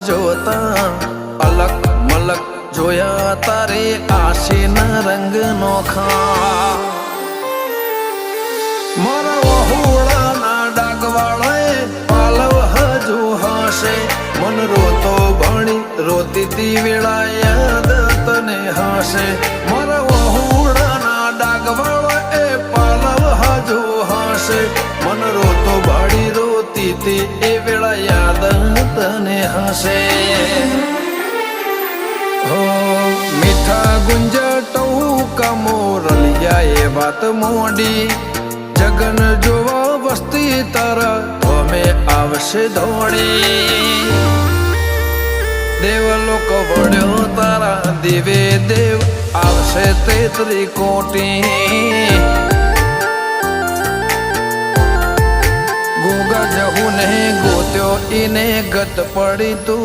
જોતા અલક મલક જોયા તારે આશીના રંગ નોખા મારા વહુડાના ડાગવાળાએ પાલવ હજુ હશે મન રોતો ભણી રોતી તી વેળા યાદ તને હશે મારા વહુડાના ડાગવાળાએ પાલવ હજુ હશે મન રોતો ભાડી રોતી તી એ વેળા યાદ તને હશે હો મીઠા ગુંજટવું કમોરલિયા એ વાત મોડી જગન જોવા વસ્તી તારા અમે આવશે દોડી દેવલોક વળ્યો તારા દેવે દેવ આવશે 33 કોટી ગોગા જહુ ને ગોત્યો ઈને ગત પડી તું